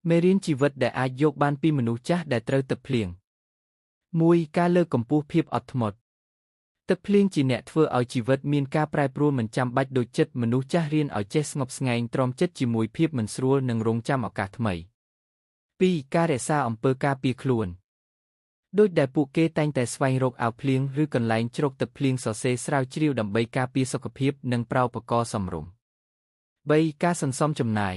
មេរៀនជីវិតដែលអាចយកបានពីមនុស្សចាស់ដែលត្រូវទឹកភ្លៀង 1. ការលើកកម្ពស់ភាពអត់ធ្មត់ ទឹកភ្លៀងជាអ្នកធ្វើឲ្យជីវិតមានការប្រែប្រួលមិនចាំបាច់ដូចចិត្តមនុស្សចាស់រៀនឲ្យចេះស្ងប់ស្ងាយទ្រាំចិត្តជាមួយភាពមិនស្រួលនិងរងចាំឱកាសថ្មី 2. ការរក្សាអំពើការពារខ្លួនដូចដែលពួកគេតែងតែស្វែងរកអាវភ្លៀងឬកន្លែងជ្រកទឹកភ្លៀងសរសេរស្រាវជ្រាវដើម្បីការពារសុខភាពនិងប្រើឧបករណ៍សមរម្យ 3. ការសន្សំចំណាយ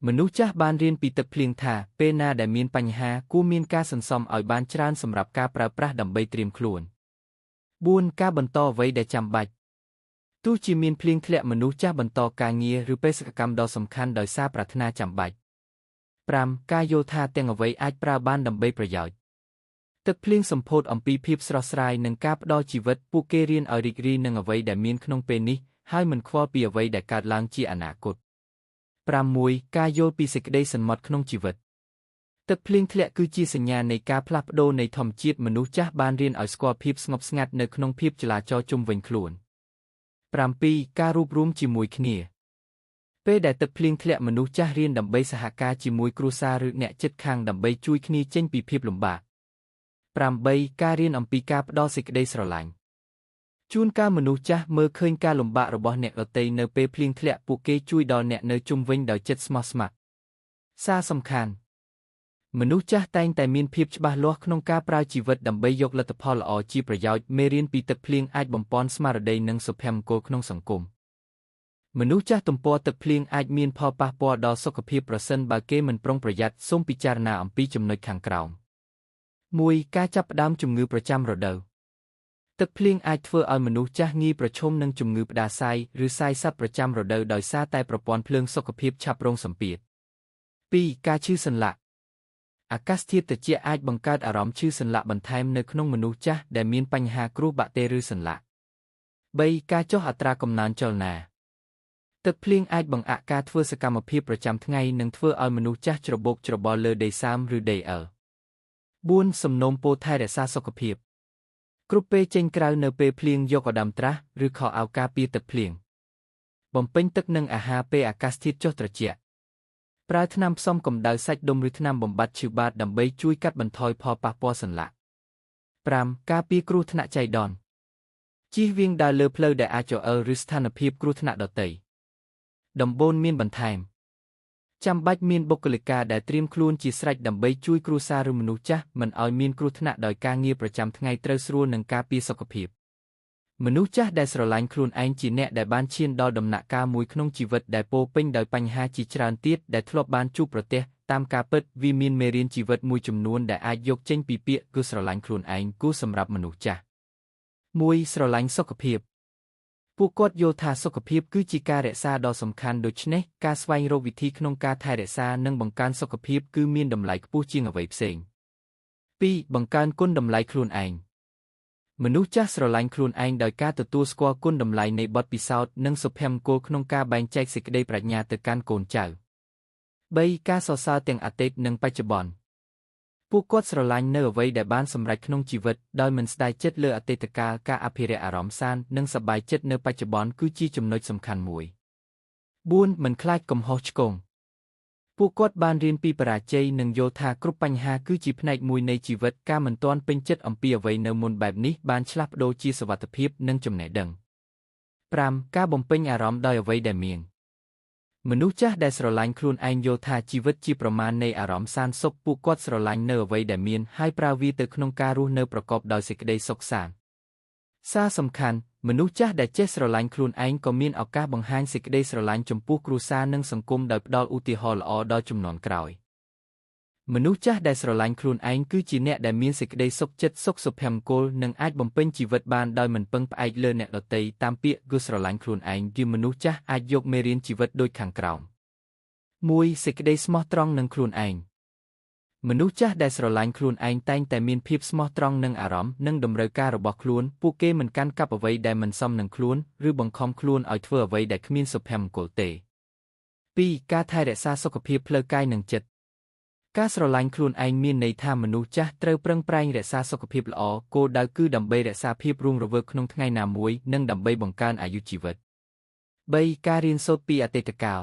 មនុស្សចាស់បានរៀនពីទឹកភ្លៀងថាពេលណាដែលមានបញ្ហាគួរមានការសន្សំឲ្យបានច្រើនសម្រាប់ការប្រើប្រាស់ដើម្បីត្រៀមខ្លួន 4. ការបន្តអ្វីដែលចាំបាច់ទោះជាមានភ្លៀងធ្លាក់មនុស្សចាស់បន្តការងារឬបេសកកម្មដ៏សំខាន់ដោយសារប្រាថ្នាចាំបាច់ 5. ការយល់ថាទាំងអ្វីអាចប្រើបានដើម្បីប្រយោជន៍ទឹកភ្លៀងសម្ពោធអំពីភាពស្រស់ស្រាយនិងការផ្ដល់ជីវិតពួកគេរៀនឲ្យរីករាយនឹងអ្វីដែលមានក្នុងពេលនេះហើយមិនខ្វល់ពីអ្វីដែលកើតឡើងជាអនាគត 6. ការយល់ពីសេចក្តីសន្មត់ក្នុងជីវិតទឹកភ្លៀងធ្លាក់គឺជាសញ្ញានៃការផ្លាស់ប្ដូរនៃធម្មជាតិមនុស្សចាស់បានរៀនឲ្យស្គាល់ភាពស្ងប់ស្ងាត់នៅក្នុងភាពចលាចលជុំវិញខ្លួន 7. ការរួបរួមជាមួយគ្នាពេលដែលទឹកភ្លៀងធ្លាក់មនុស្សចាស់រៀនដើម្បីសហការជាមួយគ្រួសារឬអ្នកជិតខាងដើម្បីជួយគ្នាចេញពីភាពលំបាក 8. ការរៀនអំពីការផ្ដល់សេចក្តីស្រឡាញ់ជួនកាលមនុស្សចាស់មើលឃើញការលំបាករបស់អ្នកដទៃនៅពេលភ្លៀងធ្លាក់ពួកគេជួយដល់អ្នកនៅជុំវិញដោយចិត្តស្មោះស្ម័គ្រសារសំខាន់មនុស្សចាស់តែងតែមានភាពច្បាស់លាស់ក្នុងការប្រើជីវិតដើម្បីយកលទ្ធផលល្អជាប្រយោជន៍មេរៀនពីទឹកភ្លៀងអាចបំប៉នស្មារតីនិងសុភមង្គលក្នុងសង្គមមនុស្សចាស់ទំព័រទឹកភ្លៀងអាចមានផលប៉ះពាល់ដល់សុខភាពប្រសិនបើគេមិនប្រុងប្រយ័ត្នសូមពិចារណាអំពីចំណុចខាងក្រោម 1. ការចាប់ផ្ដើមជំងឺប្រចាំរដូវទឹកភ្លៀងអាចធ្វើឲ្យមនុស្សចាស់ងាយប្រឈមនឹងជំងឺផ្ដាសាយឬសាយសត្វប្រចាំរដូវដោយសារតែប្រព័ន្ធភ្លើងសុខភាពឆាប់រងសម្ពាធ 2. ការឈឺសន្លាក់អាកាសធាតុត្រជាក់អាចបង្កើតអារម្មណ៍ឈឺសន្លាក់បន្ថែមនៅក្នុងមនុស្សចាស់ដែលមានបញ្ហាគ្រោះបាក់តេរីសន្លាក់ 3. ការចុះអត្រាកំណើនចលនាទឹកភ្លៀងអាចបង្អាក់ការធ្វើសកម្មភាពប្រចាំថ្ងៃនិងធ្វើឲ្យមនុស្សចាស់ច្របូកច្របល់លើដីសើមឬដីអិល 4. សំណូមពរថែរក្សាសុខភាពគ្រប់ពេលចេញក្រៅនៅពេលភ្លៀងយកអដាមត្រាស់ឬខោអាវការពារទឹកភ្លៀងបំពេញទឹកនិងអាហារពេលអាកាសធាតុចុះត្រជាក់ប្រើថ្នាំផ្សំកម្ដៅសាច់ដុំឬថ្នាំបំបាត់ឈឺបាតដើម្បីជួយកាត់បន្ថយផលប៉ះពាល់សន្លាក់ 5. ការពារគ្រោះថ្នាក់ចៃដន្យជៀសវាងដើរលើផ្លូវដែលអាចរអិលឬស្ថានភាពគ្រោះថ្នាក់ដទៃដំបូន្មានបន្ថែមចាំបាច់មានបុគ្គលិកដែលត្រៀមខ្លួនជាស្រេចដើម្បីជួយគ្រួសារឬមនុស្សចាស់មិនឲ្យមានគ្រោះថ្នាក់ដោយការងារប្រចាំថ្ងៃត្រូវស្រួលនិងការពារសុខភាពមនុស្សចាស់ដែលស្រឡាញ់ខ្លួនឯងជាអ្នកដែលបានឈានដល់ដំណាក់កាលមួយក្នុងជីវិតដែលពោរពេញដោយបញ្ហាជាច្រើនទៀតដែលធ្លាប់បានជួបប្រទះតាមការពិតវាមានមេរៀនជីវិតមួយចំនួនដែលអាចយកចេញពីពាក្យគឺស្រឡាញ់ខ្លួនឯងគួរសម្រាប់មនុស្សចាស់ 1. ស្រឡាញ់សុខភាពពួកគាត់យល់ថាសុខភាពគឺជាការរក្សាដ៏សំខាន់ដូច្នេះការស្វែងរកវិធីក្នុងការថែរក្សានិងបង្កើនសុខភាពគឺមានតម្លៃខ្ពស់ជាងអ្វីផ្សេង 2. បង្កើនគុណតម្លៃខ្លួនឯងមនុស្សចាស់ស្រឡាញ់ខ្លួនឯងដោយការទទួលស្គាល់គុណតម្លៃនៃបទពិសោធន៍និងសុភមង្គលក្នុងការបែងចែកសេចក្តីប្រាជ្ញាទៅកាន់កូនចៅ 3. ការសរសើរទាំងអតីតនិងបច្ចុប្បន្នពួកគាត់ស្រឡាញ់នៅអ្វីដែលបានសម្រេចក្នុងជីវិតដោយមិនស្ដាយចិត្តលើអតីតកាលការអភិរក្សអារម្មណ៍សាន្តនិងសប្បាយចិត្តនៅបច្ចុប្បន្នគឺជាចំណុចសំខាន់មួយ 4. មិនខ្លាចកំហុសឆ្គងពួកគាត់បានរៀនពីបរាជ័យនិងយល់ថាគ្រប់បញ្ហាគឺជាផ្នែកមួយនៃជីវិតការមិនទាន់ពេញចិត្តអំពីអ្វីនៅមុនបែបនេះបានឆ្លាស់ប្ដូរជាសុវត្ថិភាពនិងចំណេះដឹង 5. ការបំពេញអារម្មណ៍ដោយអ្វីដែលមានមនុស្សចាស់ដែលស្រឡាញ់ខ្លួនឯងយល់ថាជីវិតជាប្រមាណនៃអារម្មណ៍សាន្តសុខពួកគាត់ស្រឡាញ់នៅអ្វីដែលមានហើយប្រើវាទៅក្នុងការរស់នៅប្រកបដោយសេចក្តីសុខសាន្តសារសំខាន់មនុស្សចាស់ដែលចេះស្រឡាញ់ខ្លួនឯងក៏មានឱកាសបង្ហាញសេចក្តីស្រឡាញ់ចំពោះគ្រួសារនិងសង្គមដោយផ្ដល់ឧទាហរណ៍ល្អដល់ជំនាន់ក្រោយមនុស្សចាស់ដែលស្រឡាញ់ខ្លួនឯងគឺជាអ្នកដែលមានសេចក្តីសុខចិត្តសុខសុភមង្គលនិងអាចបំពេញជីវិតបានដោយមិនពឹងផ្អែកលើអ្នកដទៃតាមពាក្យគឺស្រឡាញ់ខ្លួនឯងជាមនុស្សចាស់អាចយកមេរៀនជីវិតដូចខាងក្រោម 1. សេចក្តីស្មោះត្រង់នឹងខ្លួនឯងមនុស្សចាស់ដែលស្រឡាញ់ខ្លួនឯងតែងតែមានភាពស្មោះត្រង់នឹងអារម្មណ៍និងតម្រូវការរបស់ខ្លួនពួកគេមិនកាន់កាប់អ្វីដែលមិនសមនឹងខ្លួនឬបង្ខំខ្លួនឲ្យធ្វើអ្វីដែលគ្មានសុភមង្គលទេ 2. ការថែរក្សាសុខភាពផ្លូវកាយនិងចិត្តការស្រឡាញ់ខ្លួនឯងមានន័យថាមនុស្សចាស់ត្រូវប្រឹងប្រែងរក្សាសុខភាពល្អគោលដៅគឺដើម្បីរក្សាភាពរស់រវើកក្នុងថ្ងៃណាមួយនិងដើម្បីបង្កើនអាយុជីវិត 3. ការរៀនសូត្រពីអតីតកាល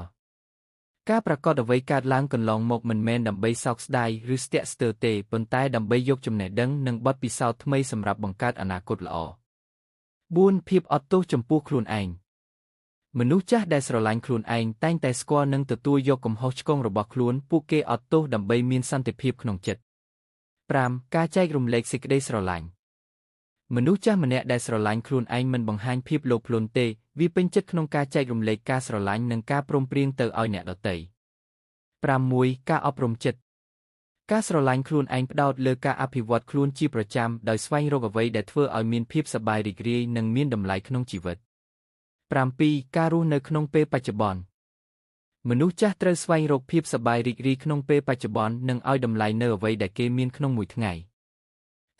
ការប្រកាសអ្វីកើតឡើងកន្លងមកមិនមែនដើម្បីសោកស្ដាយឬស្ទាក់ស្ទើរទេប៉ុន្តែដើម្បីយកចំណេះដឹងនិងបទពិសោធន៍ថ្មីសម្រាប់បង្កើតអនាគតល្អ 4. ភាពអត់ទោសចំពោះខ្លួនឯងមនុស្សចាស់ដែលស្រឡាញ់ខ្លួនឯងតែងតែស្គាល់និងទទួលយកកំហុសឆ្គងរបស់ខ្លួនពួកគេអត់ទោសដើម្បីមានសន្តិភាពក្នុងចិត្ត 5. ការចែករំលែកសេចក្តីស្រឡាញ់មនុស្សចាស់ម្នាក់ដែលស្រឡាញ់ខ្លួនឯងមិនបង្ហាញភាពលោភលន់ទេវាពេញចិត្តក្នុងការចែករំលែកការស្រឡាញ់និងការព្រមព្រៀងទៅឲ្យអ្នកដទៃ 6. ការអប់រំចិត្តការស្រឡាញ់ខ្លួនឯងផ្ដោតលើការអភិវឌ្ឍខ្លួនជាប្រចាំដោយស្វែងរកអ្វីដែលធ្វើឲ្យមានភាពសប្បាយរីករាយនិងមានតម្លៃក្នុងជីវិត 7. ការរស់នៅក្នុងពេលបច្ចុប្បន្នមនុស្សចាស់ត្រូវស្វែងរកភាពសប្បាយរីករាយក្នុងពេលបច្ចុប្បន្ននិងឲ្យតម្លៃនូវអ្វីដែលគេមានក្នុងមួយថ្ងៃ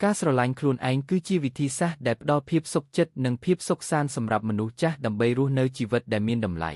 ការស្រឡាញ់ខ្លួនឯងគឺជាវិធីសាស្ត្រដែលផ្ដល់ភាពសុខចិត្តនិងភាពសុខសាន្តសម្រាប់មនុស្សចាស់ដើម្បីរស់នៅជីវិតដែលមានតម្លៃ